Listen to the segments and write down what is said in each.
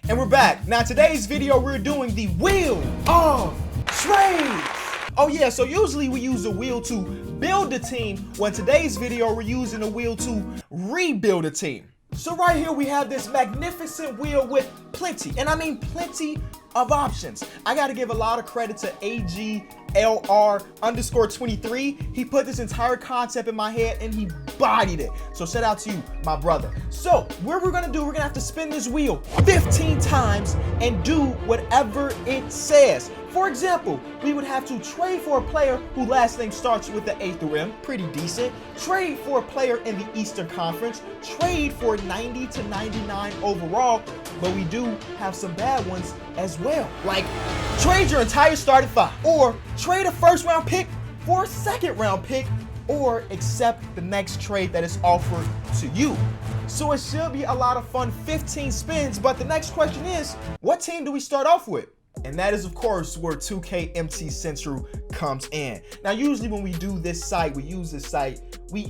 And we're back. Now today's video, we're doing the wheel of trades. Oh yeah, so usually we use the wheel to build a team. Well, in today's video, we're using the wheel to rebuild a team. So right here, we have this magnificent wheel with plenty, and I mean plenty of options. I gotta give a lot of credit to AGLR_23. He put this entire concept in my head and he bodied it. So shout out to you, my brother. So what we're gonna do, we're gonna have to spin this wheel 15 times and do whatever it says. For example, we would have to trade for a player whose last name starts with the A through M, pretty decent. Trade for a player in the Eastern Conference. Trade for 90 to 99 overall, but we do have some bad ones as well. Like, trade your entire starting five, or trade a first round pick for a second round pick, or accept the next trade that is offered to you. So it should be a lot of fun, 15 spins, but the next question is, what team do we start off with? And that is, of course, where 2K MT Central comes in. Now, usually when we do this site, we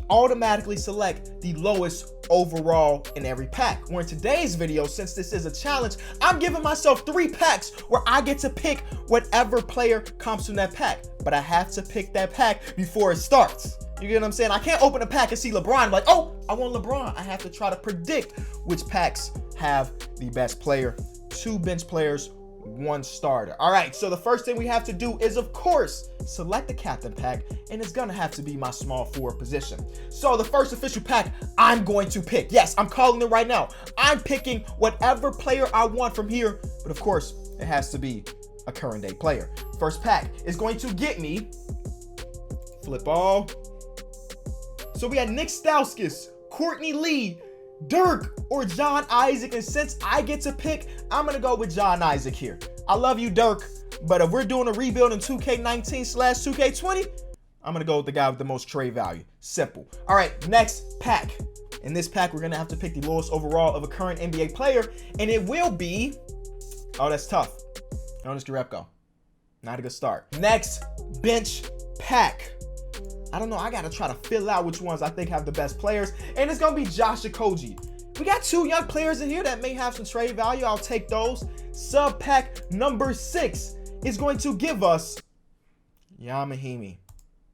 automatically select the lowest overall in every pack. Where in today's video, since this is a challenge, I'm giving myself 3 packs where I get to pick whatever player comes from that pack. But I have to pick that pack before it starts. You get what I'm saying? I can't open a pack and see LeBron like, oh, I want LeBron. I have to try to predict which packs have the best player. 2 bench players, 1 starter. All right, so the first thing we have to do is, of course, select the captain pack, and it's gonna have to be my small forward position. So the first official pack I'm going to pick, yes, I'm calling it right now. I'm picking whatever player I want from here, but of course, it has to be a current day player. First pack is going to get me, flip all. So we had Nick Stauskas, Courtney Lee, Dirk, or John Isaac, and since I get to pick, I'm gonna go with John Isaac here. I love you, Dirk, but if we're doing a rebuild in 2K19/2K20, I'm gonna go with the guy with the most trade value. Simple. All right, next pack. In this pack, we're gonna have to pick the lowest overall of a current NBA player, and it will be, oh, that's tough. Jonas Jerebko. Not a good start. Next bench pack. I don't know, I gotta try to fill out which ones I think have the best players, and it's gonna be Josh Okogie. We got 2 young players in here that may have some trade value. I'll take those. Sub pack number 6 is going to give us Yamahimi.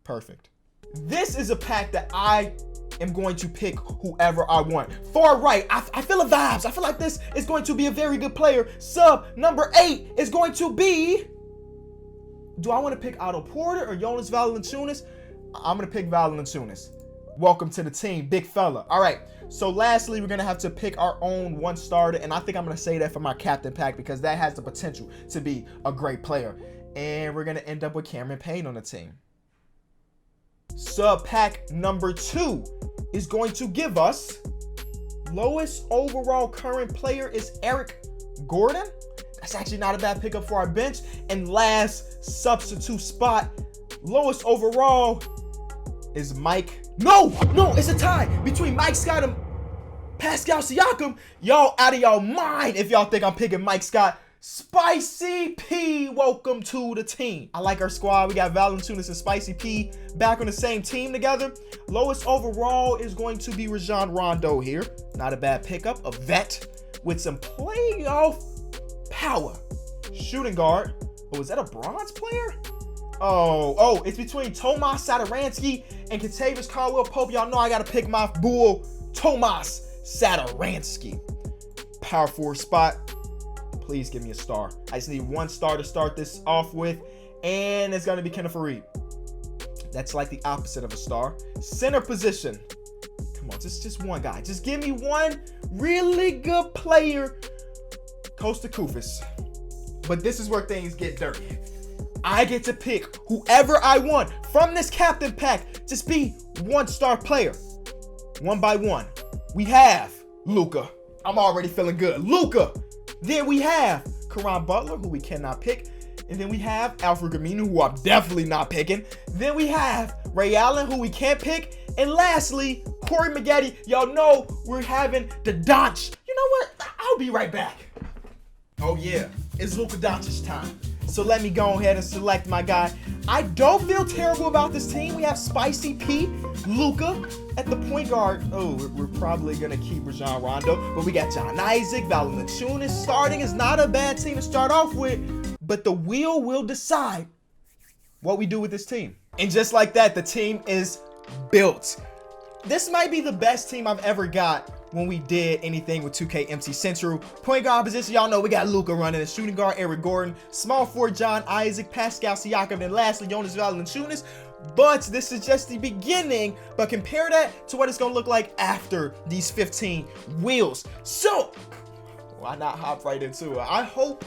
Perfect. This is a pack that I am going to pick whoever I want. Far right, I feel the vibes. I feel like this is going to be a very good player. Sub number 8 is going to be, do I want to pick Otto Porter or Jonas Valanciunas? I'm gonna pick Valanciunas. Welcome to the team, big fella. All right, so lastly, we're gonna have to pick our own 1 starter, and I think I'm gonna say that for my captain pack because that has the potential to be a great player. And we're gonna end up with Cameron Payne on the team. Sub pack number 2 is going to give us, lowest overall current player is Eric Gordon. That's actually not a bad pickup for our bench. And last substitute spot, lowest overall is Mike. No, it's a tie between Mike Scott and Pascal Siakam. Y'all out of y'all mind if y'all think I'm picking Mike Scott. Spicy P, welcome to the team. I like our squad. We got Valanciunas and Spicy P back on the same team together. Lowest overall is going to be Rajon Rondo here. Not a bad pickup, a vet with some playoff power. Shooting guard. Oh, is that a bronze player? Oh, it's between Tomas Satoransky and Kentavious Caldwell-Pope. Y'all know I gotta pick my bull, Tomas Satoransky. Power forward spot. Please give me a star. I just need 1 star to start this off with, and it's gonna be Kenneth Faried. That's like the opposite of a star. Center position. Come on, just 1 guy. Just give me 1 really good player. Kosta Koufos. But this is where things get dirty. I get to pick whoever I want from this captain pack. Just be 1 star player. 1 by 1. We have Luka. I'm already feeling good. Luka. Then we have Caron Butler, who we cannot pick. And then we have Alfred Aminu, who I'm definitely not picking. Then we have Ray Allen, who we can't pick. And lastly, Corey Maggette. Y'all know we're having the Doncic. You know what? I'll be right back. Oh yeah, it's Luka Doncic time. So let me go ahead and select my guy. I don't feel terrible about this team. We have Spicy P, Luka at the point guard. Oh, we're probably going to keep Rajon Rondo. But we got John Isaac, Valanciunas. Starting is not a bad team to start off with. But the wheel will decide what we do with this team. And just like that, the team is built. This might be the best team I've ever got when we did anything with 2K MC Central. Point guard position, y'all know we got Luka running. The shooting guard, Eric Gordon. Small forward, John Isaac, Pascal Siakam, and lastly, Jonas Valanciunas. But this is just the beginning. But compare that to what it's going to look like after these 15 wheels. So, why not hop right into it? I hope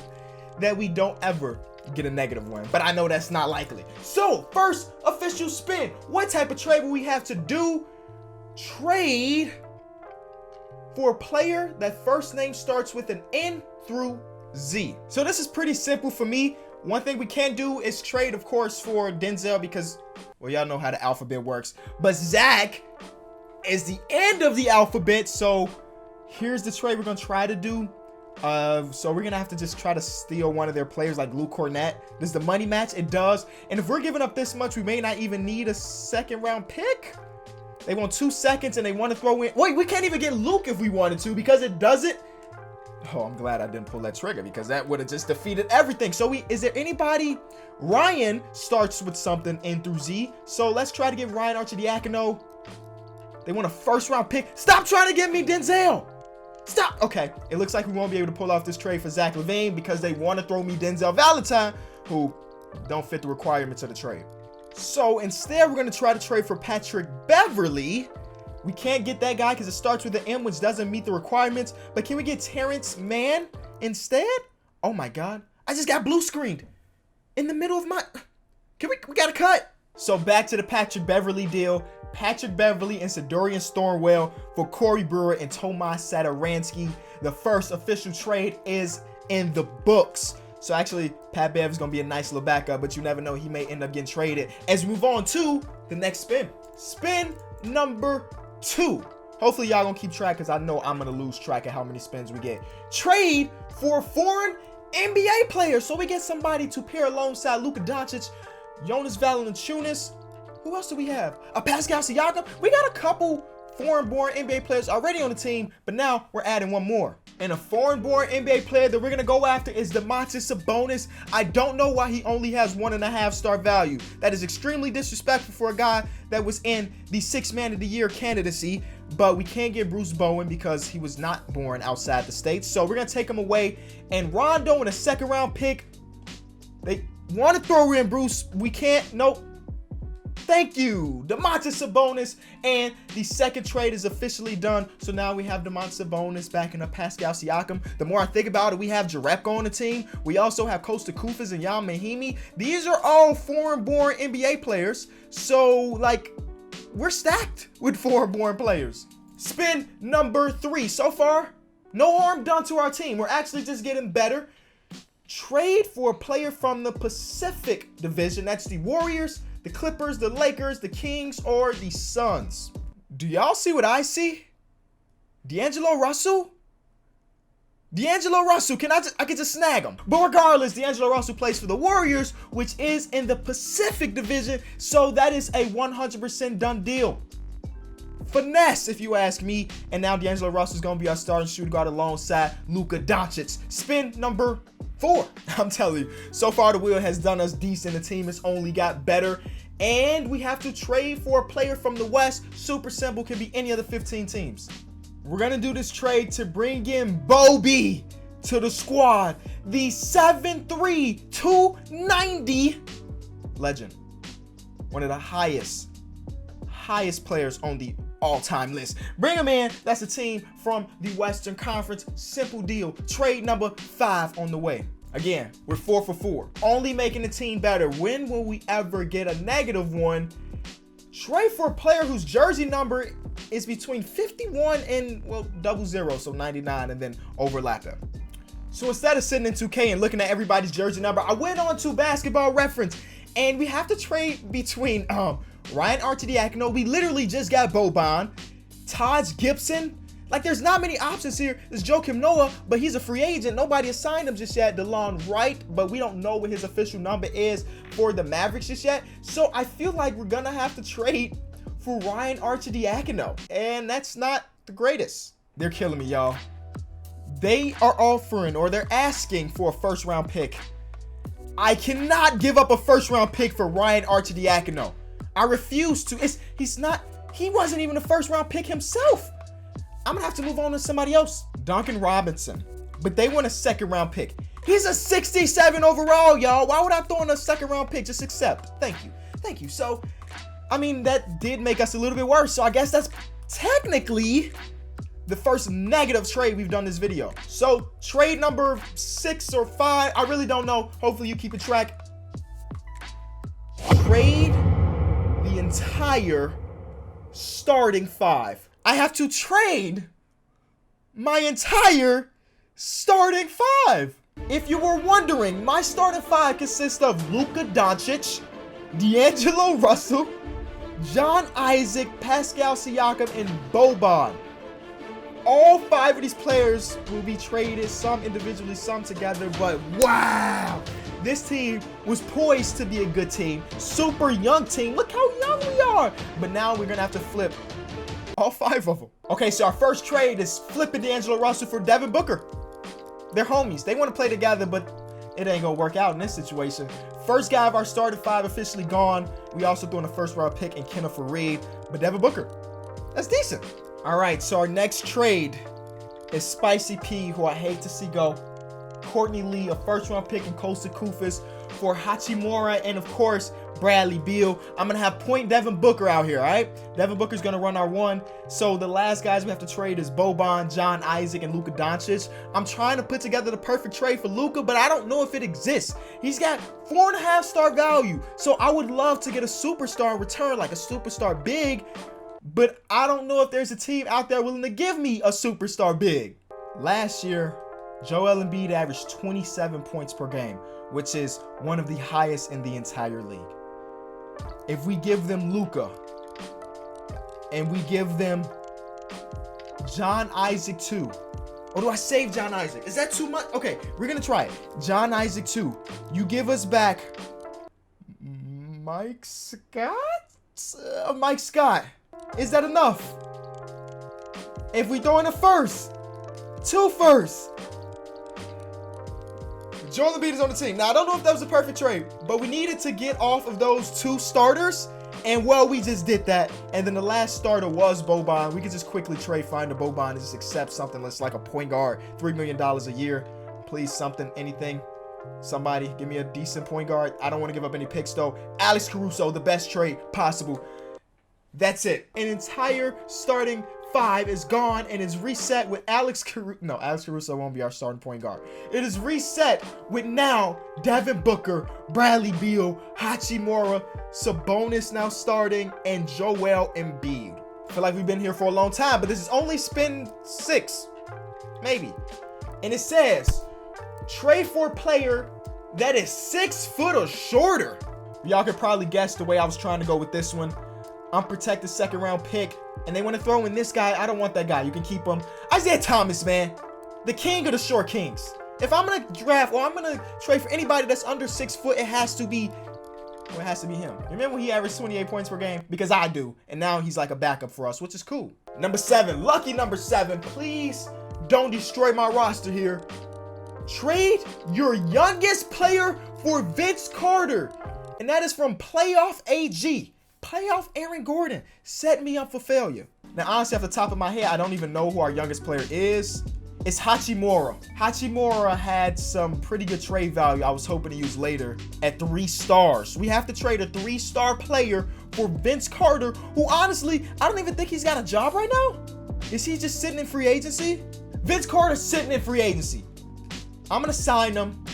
that we don't ever get a negative one, but I know that's not likely. So, first official spin. What type of trade will we have to do? Trade for a player that first name starts with an N through Z. So this is pretty simple for me. One thing we can do is trade, of course, for Denzel because, well, y'all know how the alphabet works. But Zach is the end of the alphabet. So here's the trade we're going to try to do. So we're going to have to just try to steal one of their players like Luke Cornett. Does the money match? It does. And if we're giving up this much, we may not even need a second round pick. They want 2 seconds and they want to throw in. Wait, we can't even get Luke if we wanted to because it doesn't. Oh, I'm glad I didn't pull that trigger because that would have just defeated everything. So is there anybody? Ryan starts with something N through Z. So let's try to get Ryan Arcidiacono. They want a first round pick. Stop trying to get me Denzel. Stop. Okay, it looks like we won't be able to pull off this trade for Zach LaVine because they want to throw me Denzel Valentine, who don't fit the requirements of the trade. So instead, we're going to try to trade for Patrick Beverly. We can't get that guy because it starts with an M, which doesn't meet the requirements. But can we get Terrence Mann instead? Oh my God. I just got blue screened in the middle of my... We got to cut. So back to the Patrick Beverly deal. Patrick Beverly and Sidorian Stormwell for Corey Brewer and Tomas Satoransky. The first official trade is in the books. So actually, Pat Bev is going to be a nice little backup, but you never know. He may end up getting traded. As we move on to the next spin. Spin number 2. Hopefully, y'all going to keep track because I know I'm going to lose track of how many spins we get. Trade for foreign NBA players. So we get somebody to pair alongside Luka Doncic, Jonas Valanciunas. Who else do we have? A Pascal Siakam. We got a couple foreign-born NBA players already on the team, but now we're adding one more. And a foreign-born NBA player that we're going to go after is Domantas Sabonis. I don't know why he only has 1.5 star value. That is extremely disrespectful for a guy that was in the 6th Man of the Year candidacy, but we can't get Bruce Bowen because he was not born outside the States. So we're going to take him away. And Rondo in a 2nd round pick. They want to throw in Bruce. We can't. Nope. Thank you, Domantas Sabonis, and the second trade is officially done. So now we have Domantas Sabonis backing up Pascal Siakam. The more I think about it, we have Jerebko on the team. We also have Costa Kufas and Jan Mahimi. These are all foreign-born NBA players. So, like, we're stacked with foreign-born players. Spin number 3. So far, no harm done to our team. We're actually just getting better. Trade for a player from the Pacific Division. That's the Warriors, the Clippers, the Lakers, the Kings, or the Suns. Do y'all see what I see? D'Angelo Russell? D'Angelo Russell, I could just snag him. But regardless, D'Angelo Russell plays for the Warriors, which is in the Pacific Division, so that is a 100% done deal. Finesse, if you ask me. And now D'Angelo Russell is going to be our starting shooting guard alongside Luka Doncic. Spin number 4. I'm telling you, so far the wheel has done us decent. The team has only got better. And we have to trade for a player from the West. Super simple, can be any of the 15 teams. We're going to do this trade to bring in Bobby to the squad. The 7'3", 290 legend. One of the highest players on the all-time list. Bring him in. That's a team from the Western Conference. Simple deal. Trade number 5 on the way. Again, we're 4 for 4. Only making the team better. When will we ever get a negative one? Trade for a player whose jersey number is between 51 and, well, 00, so 99, and then overlap it. So instead of sitting in 2K and looking at everybody's jersey number, I went on to Basketball Reference, and we have to trade between Ryan Arcidiacono. We literally just got Boban, Taj Gibson, Like, there's not many options here. There's Joakim Noah, but he's a free agent. Nobody has signed him just yet. DeLon Wright, but we don't know what his official number is for the Mavericks just yet. So I feel like we're gonna have to trade for Ryan Arcidiacono, and that's not the greatest. They're killing me, y'all. They are offering, or they're asking for a first-round pick. I cannot give up a first-round pick for Ryan Arcidiacono. I refuse to. He wasn't even a first-round pick himself. I'm gonna have to move on to somebody else. Duncan Robinson. But they want a second-round pick. He's a 67 overall, y'all. Why would I throw in a second-round pick? Just accept. Thank you. Thank you. So, I mean, that did make us a little bit worse. So I guess that's technically the first negative trade we've done this video. So trade number 6 or 5, I really don't know. Hopefully you keep a track. Trade the entire starting 5. I have to trade my entire starting 5. If you were wondering, my starting 5 consists of Luka Doncic, D'Angelo Russell, John Isaac, Pascal Siakam, and Boban. All 5 of these players will be traded, some individually, some together, but wow! This team was poised to be a good team. Super young team. Look how young we are! But now we're going to have to flip all 5 of them. Okay, so our first trade is flipping D'Angelo Russell for Devin Booker. They're homies. They want to play together, but it ain't going to work out in this situation. First guy of our starting 5 officially gone. We also threw in a first-round pick in Kenneth Faried, but Devin Booker, that's decent. All right, so our next trade is Spicy P, who I hate to see go. Courtney Lee, a first-round pick in Kosta Koufos for Hachimura, and of course, Bradley Beal. I'm going to have point Devin Booker out here, all right? Devin Booker's going to run our 1. So the last guys we have to trade is Boban, John Isaac, and Luka Doncic. I'm trying to put together the perfect trade for Luka, but I don't know if it exists. He's got 4.5-star value, so I would love to get a superstar in return, like a superstar big, but I don't know if there's a team out there willing to give me a superstar big. Last year, Joel Embiid averaged 27 points per game, which is one of the highest in the entire league. If we give them Luka, and we give them John Isaac too, or do I save John Isaac? Is that too much? Okay, we're gonna try it. John Isaac too. You give us back Mike Scott? Mike Scott. Is that enough? If we throw in a first, 2 firsts. Joel Embiid is on the team. Now, I don't know if that was a perfect trade, but we needed to get off of those 2 starters, and well, we just did that. And then the last starter was Boban. We could just quickly trade, find a Boban, and just accept something that's like a point guard, $3 million a year. Please, something, anything. Somebody, give me a decent point guard. I don't want to give up any picks, though. Alex Caruso, the best trade possible. That's it. An entire starting 5 is gone and is reset with Alex Caruso. No, Alex Caruso won't be our starting point guard. It is reset with now Devin Booker, Bradley Beal, Hachimura, Sabonis now starting, and Joel Embiid. I feel like we've been here for a long time, but this is only spin 6, maybe. And it says, trade for a player that is 6 foot or shorter. Y'all could probably guess the way I was trying to go with this one. Unprotected 2nd round pick, and they want to throw in this guy. I don't want that guy. You can keep him. Isaiah Thomas, man, the king of the short kings. If I'm gonna draft or I'm gonna trade for anybody that's under 6 foot, it has to be him. Remember when he averaged 28 points per game? Because I do, and now he's like a backup for us, which is cool. Number 7, lucky number 7. Please don't destroy my roster here. Trade your youngest player for Vince Carter, and that is from Playoff AG. Playoff Aaron Gordon set me up for failure. Now, honestly, off the top of my head, I don't even know who our youngest player is. It's Hachimura. Hachimura had some pretty good trade value I was hoping to use later at 3 stars. We have to trade a 3-star player for Vince Carter, who honestly, I don't even think he's got a job right now. Is he just sitting in free agency? Vince Carter's sitting in free agency. I'm going to sign him,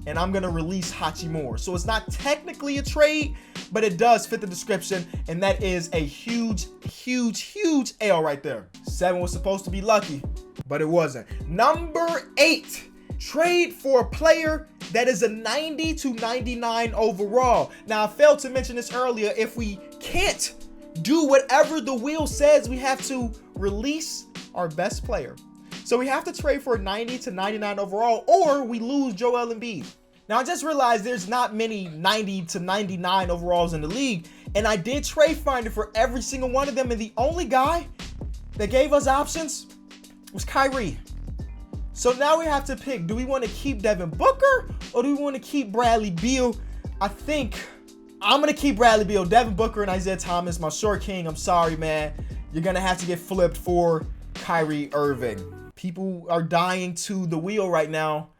and I'm going to release Hachimura. So it's not technically a trade, but it does fit the description, and that is a huge, huge, huge L right there. 7 was supposed to be lucky, but it wasn't. Number 8, trade for a player that is a 90 to 99 overall. Now, I failed to mention this earlier. If we can't do whatever the wheel says, we have to release our best player. So we have to trade for a 90 to 99 overall, or we lose Joel Embiid. Now, I just realized there's not many 90 to 99 overalls in the league, and I did trade finder for every single one of them, and the only guy that gave us options was Kyrie. So now we have to pick, do we want to keep Devin Booker, or do we want to keep Bradley Beal? I think I'm going to keep Bradley Beal. Devin Booker and Isaiah Thomas, my short king, I'm sorry, man. You're going to have to get flipped for Kyrie Irving. People are dying to the wheel right now,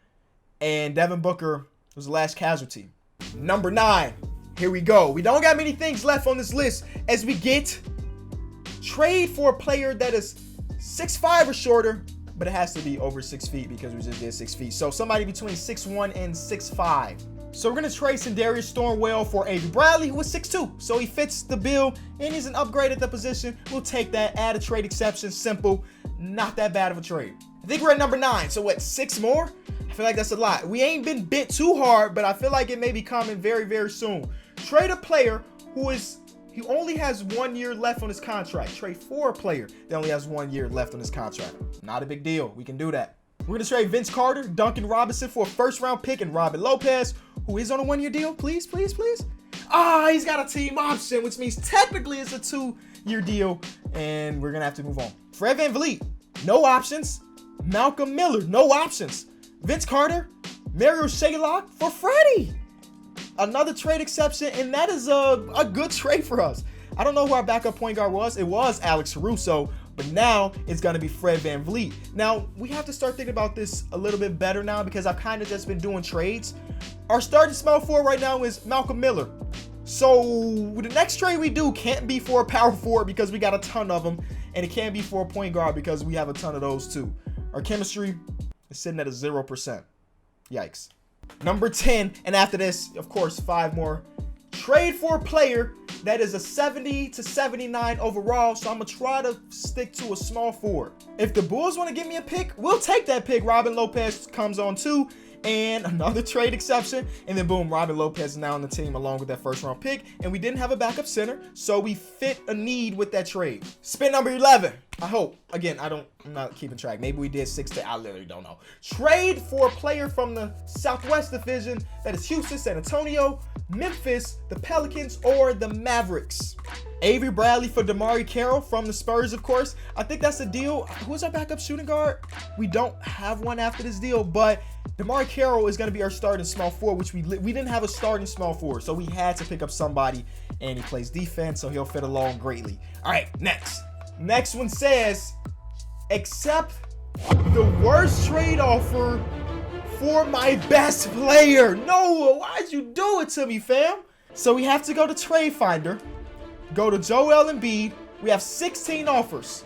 and Devin Booker was the last casualty. Number 9, here we go. We don't got many things left on this list as we get trade for a player that is 6'5" or shorter, but it has to be over 6 feet because we just did 6 feet. So somebody between 6'1" and 6'5". So we're going to trade Darius Stormwell for Avery Bradley, who is 6'2". So he fits the bill, and he's an upgrade at the position. We'll take that, add a trade exception, simple. Not that bad of a trade. I think we're at number 9. So what, 6 more? I feel like that's a lot. We ain't been bit too hard, but I feel like it may be coming very, very soon. Trade a player he only has 1 year left on his contract. Trade for a player that only has 1 year left on his contract. Not a big deal. We can do that. We're going to trade Vince Carter, Duncan Robinson for a first-round pick, and Robin Lopez, who is on a 1-year deal. Please, please, please. He's got a team option, which means technically it's a 2-year deal, and we're going to have to move on. Fred VanVleet, no options. Malcolm Miller, no options. Vince Carter, Mario Shaylock for Freddie. Another trade exception, and that is a good trade for us. I don't know who our backup point guard was. It was Alex Caruso, but now it's going to be Fred VanVleet. Now, we have to start thinking about this a little bit better now because I've kind of just been doing trades. Our starting small forward right now is Malcolm Miller. So the next trade we do can't be for a power forward because we got a ton of them, and it can't be for a point guard because we have a ton of those too. Our chemistry is sitting at a 0%. Yikes. Number 10, and after this, of course, 5 more. Trade for a player that is a 70 to 79 overall, so I'm going to try to stick to a small forward. If the Bulls want to give me a pick, we'll take that pick. Robin Lopez comes on too, and another trade exception, and then boom, Robin Lopez is now on the team along with that first-round pick, and we didn't have a backup center, so we fit a need with that trade. Spin number 11. I hope. Again, I'm not keeping track. Maybe we did 6 to, I literally don't know. Trade for a player from the Southwest Division that is Houston, San Antonio, Memphis, the Pelicans, or the Mavericks. Avery Bradley for DeMarre Carroll from the Spurs, of course. I think that's a deal. Who's our backup shooting guard? We don't have one after this deal, but DeMarre Carroll is going to be our starting small forward, which we didn't have a starting small forward, so we had to pick up somebody, and he plays defense, so he'll fit along greatly. All right, next. Next one says, accept the worst trade offer for my best player. No, why'd you do it to me, fam? So we have to go to Trade Finder, go to Joel Embiid. We have 16 offers.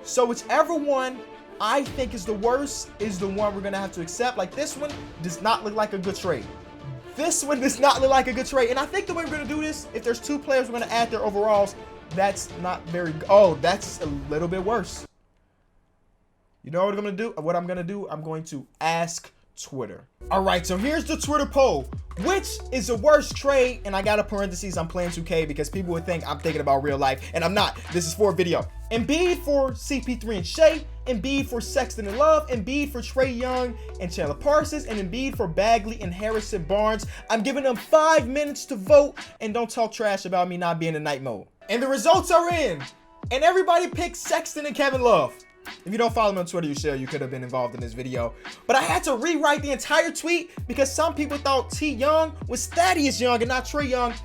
So whichever one I think is the worst is the one we're going to have to accept. Like, this one does not look like a good trade. This one does not look like a good trade. And I think the way we're going to do this, if there's 2 players we're going to add their overalls, that's not very good. Oh, that's a little bit worse. You know what I'm going to do? What I'm going to do? I'm going to ask Twitter. All right, so here's the Twitter poll. Which is the worst trade? And I got a parentheses, I'm playing 2K because people would think I'm thinking about real life, and I'm not. This is for a video. Embiid for CP3 and Shea, Embiid for Sexton and Love, Embiid for Trae Young and Chandler Parsons, and Embiid for Bagley and Harrison Barnes. I'm giving them 5 minutes to vote, and don't talk trash about me not being in night mode. And the results are in, and everybody picked Sexton and Kevin Love. If you don't follow me on Twitter, you could have been involved in this video. But I had to rewrite the entire tweet because some people thought T. Young was Thaddeus Young and not Trae Young.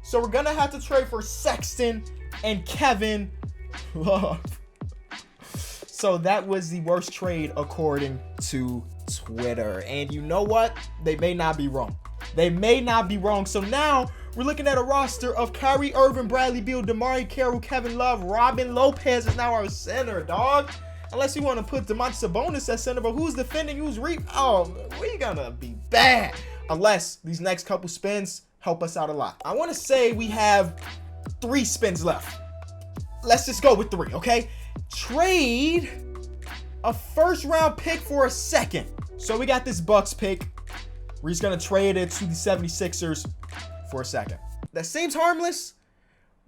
So we're going to have to trade for Sexton and Kevin Love. So that was the worst trade according to Twitter. And you know what? They may not be wrong. They may not be wrong. So now we're looking at a roster of Kyrie Irving, Bradley Beal, DeMarre Carroll, Kevin Love, Robin Lopez is now our center, dog. Unless you want to put Domantas Sabonis at center, but who's defending, who's oh, we're gonna be bad. Unless these next couple spins help us out a lot. I want to say we have 3 spins left. Let's just go with 3, okay? Trade a first-round pick for a second. So we got this Bucks pick. We're just gonna trade it to the 76ers for a second. That seems harmless,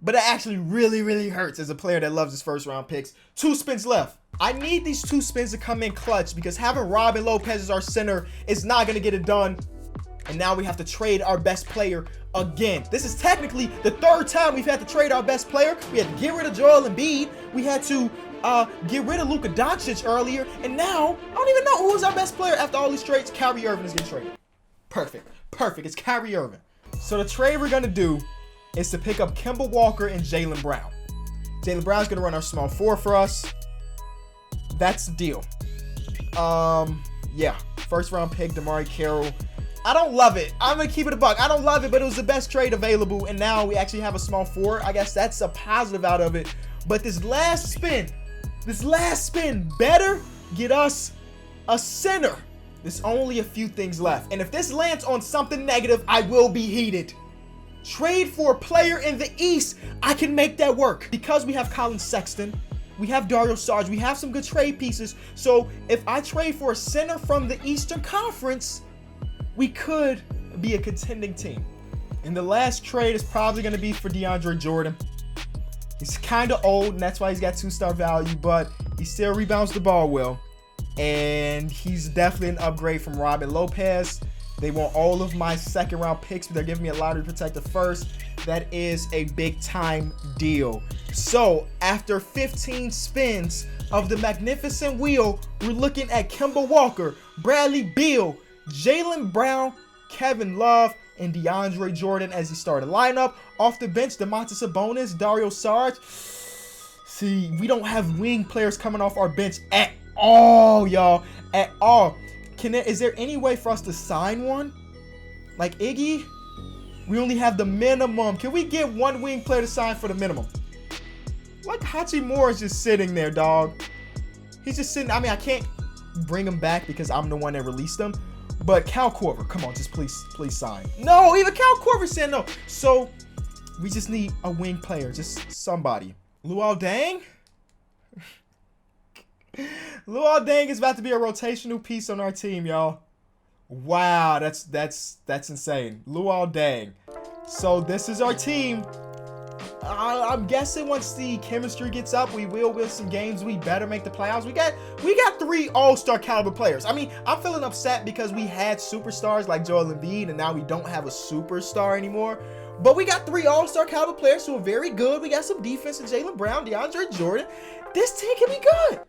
but it actually really, really hurts as a player that loves his first-round picks. 2 spins left. I need these 2 spins to come in clutch because having Robin Lopez as our center is not going to get it done. And now we have to trade our best player again. This is technically the 3rd time we've had to trade our best player. We had to get rid of Joel Embiid. We had to get rid of Luka Doncic earlier. And now, I don't even know who's our best player after all these trades. Kyrie Irving is getting traded. Perfect. It's Kyrie Irving. So the trade we're going to do is to pick up Kemba Walker and Jaylen Brown. Jaylen Brown's going to run our small 4 for us. That's the deal. Yeah. 1st round pick, DeMarre Carroll. I don't love it. I'm going to keep it a buck. I don't love it, but it was the best trade available. And now we actually have a small 4. I guess that's a positive out of it. But this last spin better get us a center. There's only a few things left. And if this lands on something negative, I will be heated. Trade for a player in the East. I can make that work. Because we have Colin Sexton, we have Dario Saric, we have some good trade pieces. So if I trade for a center from the Eastern Conference, we could be a contending team. And the last trade is probably going to be for Deandre Jordan. He's kind of old, and that's why he's got 2-star value, but he still rebounds the ball well. And he's definitely an upgrade from Robin Lopez. They want all of my 2nd round picks, but they're giving me a lottery protector first. That is a big time deal. So after 15 spins of the magnificent wheel, we're looking at Kemba Walker, Bradley Beal, Jaylen Brown, Kevin Love, and DeAndre Jordan as he started lineup. Off the bench, Domantas Sabonis, Dario Saric. See, we don't have wing players coming off our bench at all, y'all. At all. Is there any way for us to sign one? Like Iggy? We only have the minimum. Can we get 1 wing player to sign for the minimum? Like Hachimura is just sitting there, dog. He's just sitting. I mean, I can't bring him back because I'm the one that released him. But Cal Korver, come on, just please sign. No, even Cal Korver said no. So we just need a wing player, just somebody. Luol Deng? Luol Deng is about to be a rotational piece on our team, y'all. Wow, that's insane. Luol Deng. So this is our team. I'm guessing once the chemistry gets up, we will win some games. We better make the playoffs. We got 3 all-star caliber players. I mean, I'm feeling upset because we had superstars like Joel Embiid, and now we don't have a superstar anymore. But we got 3 all-star caliber players who are very good. We got some defense in Jaylen Brown, DeAndre Jordan. This team can be good.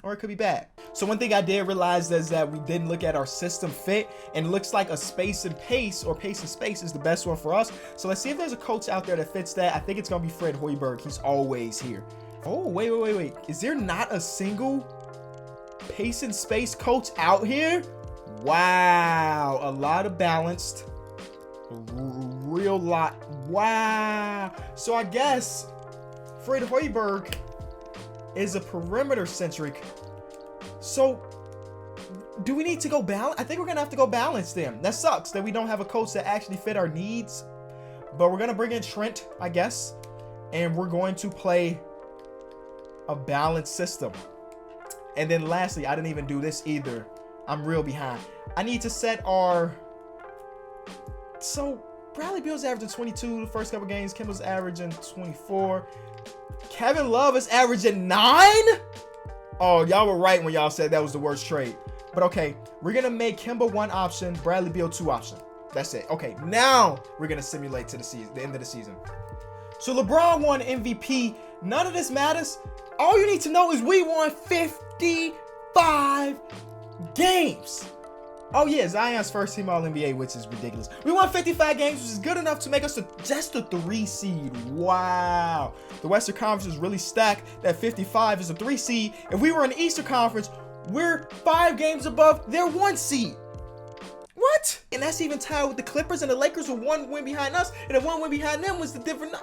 Or it could be bad. So one thing I did realize is that we didn't look at our system fit, and it looks like a space and pace, or pace and space, is the best one for us. So let's see if there's a coach out there that fits that. I think it's gonna be Fred Hoiberg. He's always here. Oh, wait. Is there not a single pace and space coach out here? Wow, a lot of balanced, real lot. Wow. So I guess Fred Hoiberg is a perimeter centric. So do we need to go balance? I think we're gonna have to go balance them. That sucks that we don't have a coach that actually fit our needs, but we're gonna bring in Trent, I guess, and we're going to play a balanced system. And then lastly, I didn't even do this either. I'm real behind. I need to set our, so Bradley Beal's averaging 22 the first couple games. Kemba's averaging 24. Kevin Love is averaging 9? Oh, y'all were right when y'all said that was the worst trade. But okay, we're going to make Kemba 1 option, Bradley Beal 2 option. That's it. Okay, now we're going to simulate to the season, the end of the season. So LeBron won MVP. None of this matters. All you need to know is we won 55 games. Oh yeah, Zion's first team All-NBA, which is ridiculous. We won 55 games, which is good enough to make us just a 3 seed. Wow. The Western Conference is really stacked. That 55 is a 3 seed. If we were in the Eastern Conference, we're 5 games above their 1 seed. What? And that's even tied with the Clippers and the Lakers with 1 win behind us, and the 1 win behind them was the different.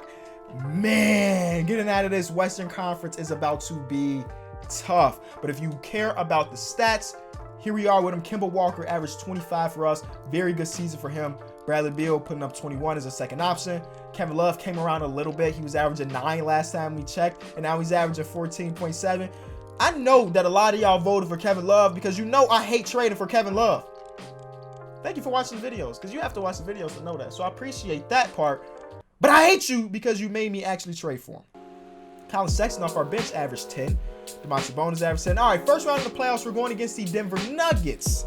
Man, getting out of this Western Conference is about to be tough. But if you care about the stats, here we are with him. Kemba Walker averaged 25 for us. Very good season for him. Bradley Beal putting up 21 as a 2nd option. Kevin Love came around a little bit. He was averaging 9 last time we checked, and now he's averaging 14.7. I know that a lot of y'all voted for Kevin Love because you know I hate trading for Kevin Love. Thank you for watching the videos, because you have to watch the videos to know that. So I appreciate that part. But I hate you because you made me actually trade for him. Colin Sexton off our bench averaged 10. Demonte Bonus average 7. All right, first round of the playoffs, we're going against the Denver Nuggets.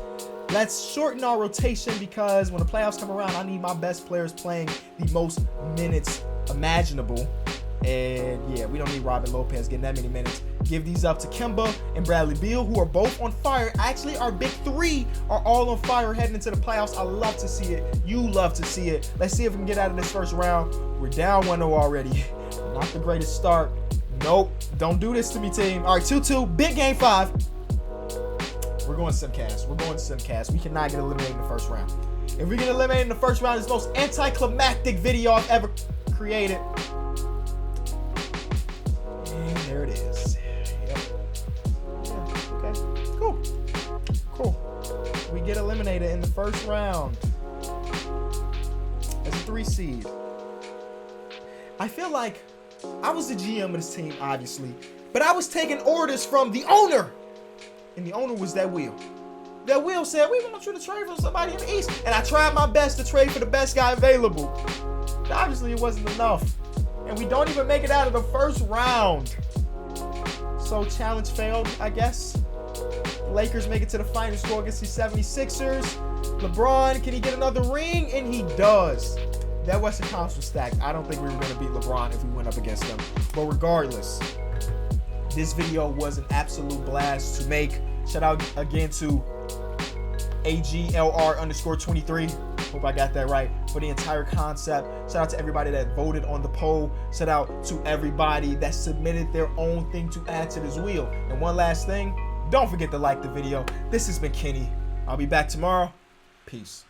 Let's shorten our rotation because when the playoffs come around, I need my best players playing the most minutes imaginable. And yeah, we don't need Robin Lopez getting that many minutes. Give these up to Kemba and Bradley Beal, who are both on fire. Actually, our big three are all on fire heading into the playoffs. I love to see it. You love to see it. Let's see if we can get out of this first round. We're down 1-0 already. Not the greatest start. Nope. Don't do this to me, team. All right, 2-2. Big game 5. We're going simcast. We're going simcast. We cannot get eliminated in the first round. If we get eliminated in the first round, it's the most anticlimactic video I've ever created. And there it is. Yep. Yeah, okay. Cool. Cool. We get eliminated in the first round as a 3 seed. I feel like I was the GM of this team, obviously, but I was taking orders from the owner. And the owner was that Will. That Will said, we want you to trade for somebody in the East. And I tried my best to trade for the best guy available. But obviously, it wasn't enough. And we don't even make it out of the first round. So, challenge failed, I guess. The Lakers make it to the final score against the 76ers. LeBron, can he get another ring? And he does. That Western Conference was stacked. I don't think we were going to beat LeBron if we went up against them. But regardless, this video was an absolute blast to make. Shout out again to AGLR_23. Hope I got that right. For the entire concept. Shout out to everybody that voted on the poll. Shout out to everybody that submitted their own thing to add to this wheel. And one last thing, don't forget to like the video. This has been Kenny. I'll be back tomorrow. Peace.